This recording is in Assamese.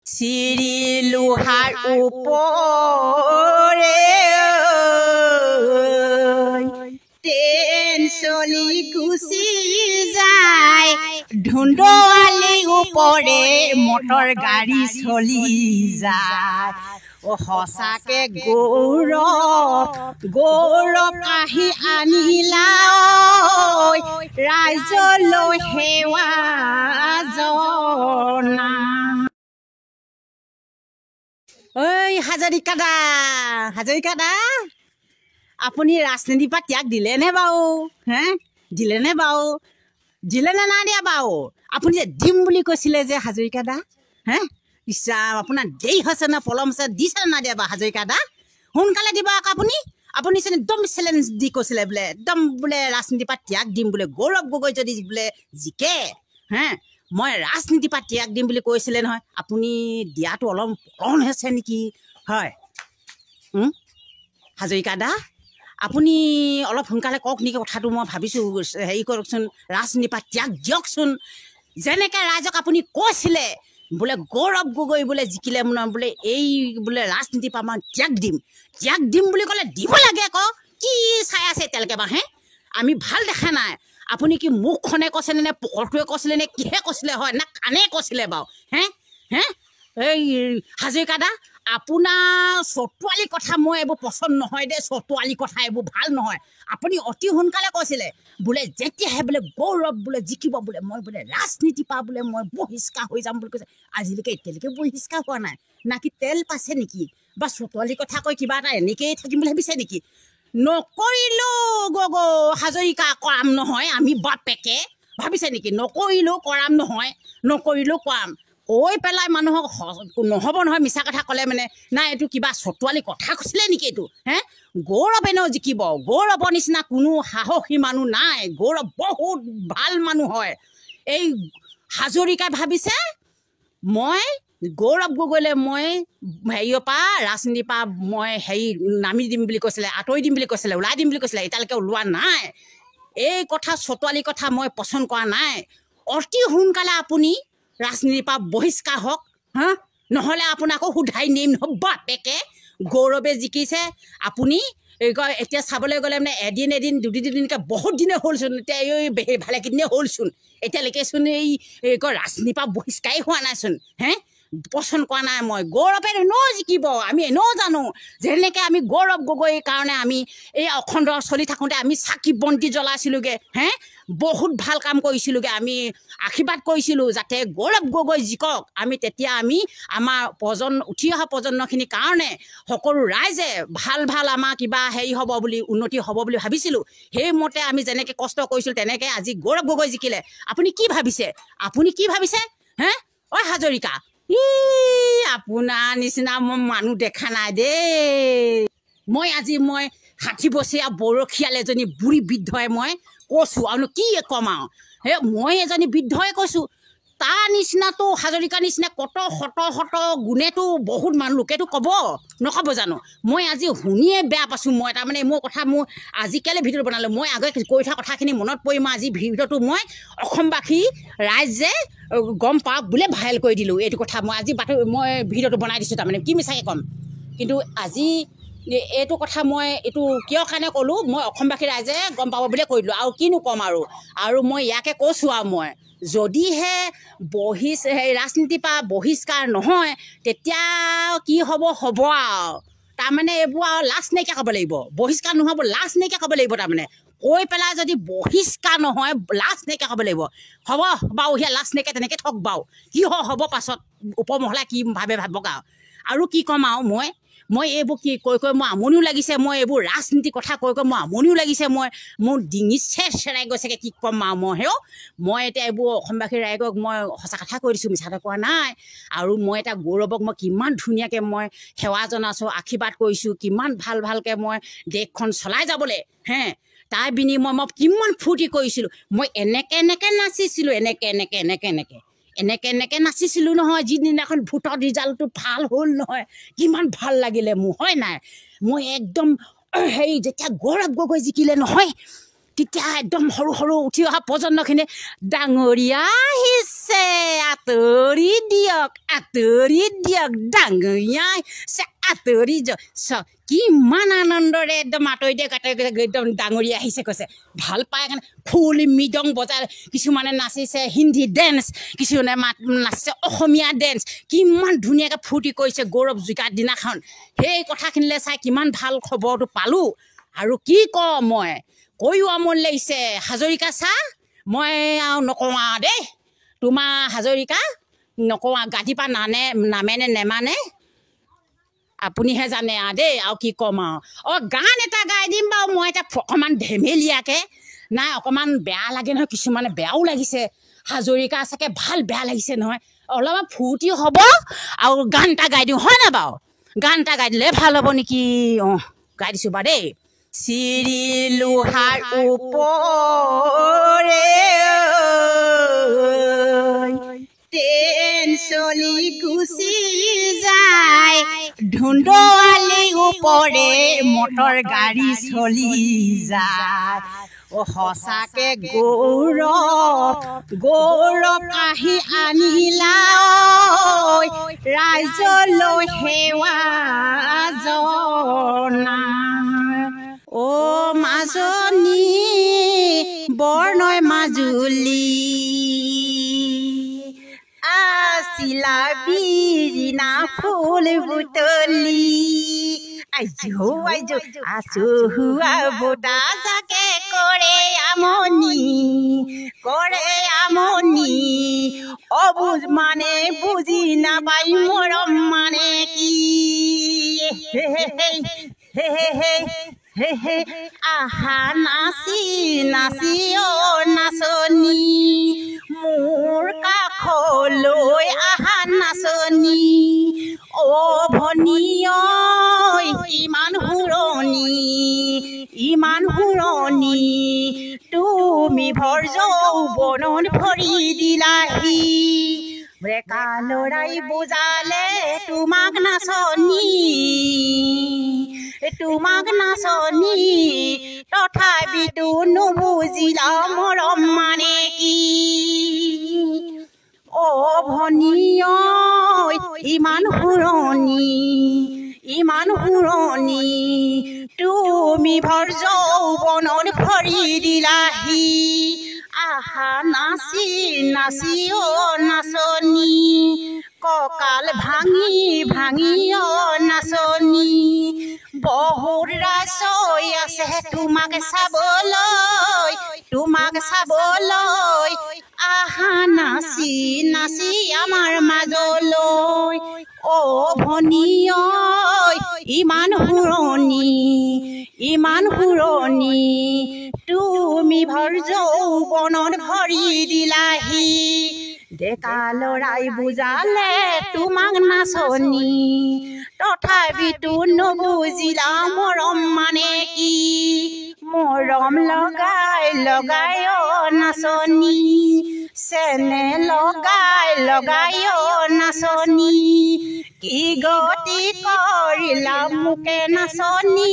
চিৰি লোহাৰ ওপৰে ট্ৰেইন চলি গুচি যায় ধুন্দুৱালি ওপৰে মটৰ গাড়ী চলি যায় সঁচাকে গৌৰৱ কাহি আনিলা ৰাইজলৈ সেৱা জনা ঐ হাজৰিকা দা আপুনি ৰাজনীতিৰ পৰা ত্যাগ দিলেনে বাৰু দিলেনে নাই দিয়া বাৰু আপুনি যে দিম বুলি কৈছিলে যে হাজৰিকা দা ইচ্ছা আপোনাৰ দেৰি হৈছে নে পলম হৈছে দিছে নাই দিয়া বাৰু হাজৰিকা দা সোনকালে দিব আকৌ আপুনি একদম চেলেঞ্জ দি কৈছিলে বোলে একদম বোলে ৰাজনীতিৰ পৰা ত্যাগ দিম বোলে গৌৰৱ গগৈ যদি বোলে জিকে মই ৰাজনীতিৰ পৰা ত্যাগ দিম বুলি কৈছিলে নহয় আপুনি দিয়াটো অলপ পলম হৈছে নেকি হয় হাজৰিকা দা আপুনি অলপ সোনকালে কওক নেকি কথাটো মই ভাবিছোঁ হেৰি কৰকচোন ৰাজনীতিৰ পৰা ত্যাগ দিয়কচোন যেনেকৈ ৰাইজক আপুনি কৈছিলে বোলে গৌৰৱ গগৈ বোলে জিকিলে বোলে এই বোলে ৰাজনীতিৰ পৰা মই ত্যাগ দিম বুলি ক'লে দিব লাগে আকৌ কি চাই আছে এতিয়ালৈকে বাৰু আমি ভাল দেখা নাই আপুনি কি মুখখনে কৈছিলে নে পকৰটোৱে কৈছিলে নে কিহে কৈছিলে হয় না কাণে কৈছিলে বাৰু এই হাজৰিকা দা আপোনাৰ চতুৱালি কথা মই এইবোৰ পচন্দ নহয় দেই চতুৱালি কথা এইবোৰ ভাল নহয় আপুনি অতি সোনকালে কৈছিলে বোলে যেতিয়াহে বোলে গৌৰৱ বোলে জিকিব বোলে মই বোলে ৰাজনীতিৰ পৰা বোলে মই বহিষ্কাৰ হৈ যাম বুলি কৈছে আজিলৈকে এতিয়ালৈকে বহিষ্কাৰ হোৱা নাই নাকি তেল পাইছে নেকি বা চতুৱালি কথা কৈ কিবা এটা এনেকেই থাকিম বুলি ভাবিছে নেকি নকৰিলোঁ গগৈ হাজৰিকা কৰাম নহয় আমি বাপেকে ভাবিছে নেকি নকৰিলোঁ কৰাম নহয় নকৰিলোঁ কৰাম কৈ পেলাই মানুহক নহ'ব নহয় মিছা কথা ক'লে মানে নাই এইটো কিবা চতুৱালি কথা কৈছিলে নেকি এইটো গৌৰৱেনো জিকিব গৌৰৱৰ নিচিনা কোনো সাহসী মানুহ নাই গৌৰৱ বহুত ভাল মানুহ হয় এই হাজৰিকাই ভাবিছে মই গৌৰৱ গগৈলৈ মই হেৰিৰ পৰা ৰাজনীতিৰ পৰা মই নামি দিম বুলি কৈছিলে আঁতৰি দিম বুলি কৈছিলে ওলাই দিম বুলি কৈছিলে এতিয়ালৈকে ওলোৱা নাই এই কথা চতুৱালি কথা মই পচন্দ কৰা নাই অতি সোনকালে আপুনি ৰাজনীতিৰ পৰা বহিষ্কাৰ হওক নহ'লে আপোনাকো সোধাই নিম বাপেকে গৌৰৱে জিকিছে আপুনি এতিয়া চাবলৈ গ'লে মানে এদিন দুদিনকৈ বহুত দিনে হ'লচোন এতিয়া এই ভালেকেইদিনে হ'লচোন এতিয়ালৈকেচোন এই ৰাজনীতিৰ পৰা বহিষ্কাৰেই হোৱা নাইচোন পচন্দ কৰা নাই মই গৌৰৱে এনেও জিকিব আমি এনেও জানো যেনেকৈ আমি গৌৰৱ গগৈৰ কাৰণে আমি এই অখণ্ড চলি থাকোঁতে আমি চাকি বন্তি জ্বলাইছিলোঁগৈ বহুত ভাল কাম কৰিছিলোঁগৈ আমি আশীৰ্বাদ কৰিছিলোঁ যাতে গৌৰৱ গগৈ জিকক আমি তেতিয়া আমাৰ উঠি অহা প্ৰজন্মখিনিৰ কাৰণে সকলো ৰাইজে ভাল আমাৰ কিবা হেৰি হ'ব বুলি উন্নতি হ'ব বুলি ভাবিছিলোঁ সেইমতে আমি যেনেকৈ কষ্ট কৰিছিলোঁ তেনেকৈ আজি গৌৰৱ গগৈ জিকিলে আপুনি কি ভাবিছে ঐ হাজৰিকা আপোনাৰ নিচিনা মই মানুহ দেখা নাই দেই মই 60 বছৰীয়া বৰশীয়াল এজনী বুঢ়ী বৃদ্ধই মই কৈছোঁ আৰু কি ক'ম আৰু মই এজনী বৃদ্ধই কৈছোঁ তাৰ নিচিনাতো হাজৰিকাৰ নিচিনা কত শত গুণেতো বহুত মানুহ লোকেতো ক'ব নক'ব জানো মই আজি শুনিয়ে বেয়া পাইছোঁ মই তাৰমানে মোৰ কথা মোৰ আজিকালি ভিডিঅ' বনালোঁ মই আগতে কৈ থকা কথাখিনি মনত পৰি মই আজি ভিডিঅ'টো মই অসমবাসী ৰাইজে গম পাওক বোলে ভাইৰেল কৰি দিলোঁ এইটো কথা মই ভিডিঅ'টো বনাই দিছোঁ তাৰমানে কি মিছাকৈ ক'ম কিন্তু আজি এইটো কথা মই এইটো কিয় কাৰণে ক'লোঁ মই অসমবাসী ৰাইজে গম পাব বুলিয়ে কৈ দিলোঁ আৰু কিনো ক'ম আৰু মই ইয়াকে কৈছোঁ আৰু মই যদিহে ৰাজনীতিৰ পৰা বহিষ্কাৰ নহয় তেতিয়া কি হ'ব আৰু তাৰমানে এইবোৰ আৰু লাজ নাইকিয়া ক'ব লাগিব বহিষ্কাৰ নহ'ব লাজ নাইকিয়া ক'ব লাগিব তাৰমানে কৈ পেলাই যদি বহিষ্কাৰ নহয় লাজ নাইকিয়া ক'ব লাগিব হ'ব বাৰু সেয়া লাজ নাইকিয়া তেনেকৈ থওক বাৰু কি হ'ব পাছত উপমহলাই কি ভাবক আৰু কি ক'ম আৰু মই এইবোৰ কি কৈ মোৰ আমনিও লাগিছে মই এইবোৰ ৰাজনীতিৰ কথা কৈ মোৰ আমনিও লাগিছে মোৰ ডিঙি চেৰাই গৈছেগৈ কি ক'ম আৰু মই এতিয়া এইবোৰ অসমবাসী ৰাইজক মই সঁচা কথা কৈ দিছোঁ মিছা কথা কোৱা নাই আৰু মই এতিয়া গৌৰৱক মই কিমান ধুনীয়াকৈ মই সেৱা জনাইছোঁ আশীৰ্বাদ কৰিছোঁ কিমান ভালকৈ মই দেশখন চলাই যাবলৈ তাৰ বিনিময় মই কিমান ফূৰ্তি কৰিছিলোঁ মই এনেকৈ নাচিছিলোঁ এনেকৈ নাচিছিলোঁ নহয় যিদিনাখন ভোটৰ ৰিজাল্টটো ভাল হ'ল নহয় কিমান ভাল লাগিলে মোৰ হয় নাই মই একদম যেতিয়া গৌৰৱ গগৈ জিকিলে নহয় তেতিয়া একদম সৰু সৰু উঠি অহা প্ৰজন্মখিনি ডাঙৰীয়া আহিছে আঁতৰি দিয়ক ডাঙৰীয়া আঁতৰি দিয়ক কিমান আনন্দৰে একদম আঁতৰি দিয়ে একদম ডাঙৰীয়া আহিছে কৈছে ভাল পায় কাৰণে খোল মৃদং বজাই কিছুমানে নাচিছে হিন্দী ডেন্স কিছুমানে নাচিছে অসমীয়া ডেন্স কিমান ধুনীয়াকৈ ফূৰ্তি কৰিছে গৌৰৱ জুইকাৰ দিনাখন সেই কথাখিনিলৈ চাই কিমান ভাল খবৰটো পালোঁ আৰু কি কওঁ মই কৈও আমনি লাগিছে হাজৰিকা চা মই আৰু নকওঁ আৰু দেই তোমাৰ হাজৰিকা নকওঁ গাদীৰ পৰা নামেনে নেমানে আপুনিহে জানে আৰু দেই আৰু কি ক'ম আৰু গান এটা গাই দিম বাৰু মই এতিয়া অকণমান ধেমেলীয়াকৈ নাই অকণমান বেয়া লাগে নহয় কিছুমানে বেয়াও লাগিছে হাজৰিকা চাগে ভাল বেয়া লাগিছে নহয় অলপমান ফূৰ্তি হ'ব আৰু গান এটা গাই দিওঁ হয় নাই বাৰু গান এটা গাই দিলে ভাল হ'ব নেকি গাই দিছোঁ বাৰু দেই চিৰি লোহাৰ ওপৰে ট্ৰেইন চলি গুচি যায় ধুন্দুৱালি ওপৰে মটৰ গাড়ী চলি যায় সঁচাকে গৌৰৱ কাহি আনিলা ৰাইজলৈ সেৱা জনা মাজনী বৰ্ণয় মাজুলী আছিলা বিৰিণা ফুল বুটলি আইজো আছো হুৱা বুটা চাকে কৰে আমনি অবুজ মানে বুজি নাপাই মৰম মানে কি আহা নাচি নাচনি মোৰ কাষলৈ আহা নাচনি ভনী ইমান হুৰণি তুমি ভৰ যৌৱনত ভৰি দিলাহি ব্ৰেকা লৰাই বুজালে তোমাক নাচনি তথাপিতো নুবুজিলা মৰম মানে কি ভনী ইমান হুৰণি তুমি ভৰ যৌৱনত ভৰি দিলাহি আহা নাচি নাচনি কঁকাল ভাঙি নাচনি বহুত ৰাইজই আছে তোমাক চাবলৈ আহা নাচি আমাৰ মাজলৈ ভনী ইমান হুৰণি তুমি ভৰ যৌৱনত ভৰি দিলাহি ডেকা লৰাই বুজালে তোমাক নাচনি তথাপিতো নুবুজিলা মৰম মানে কি মৰম লগাই নাচনি চেনে লগাই নাচনি কি গতি কৰিলা মোকে নাচনি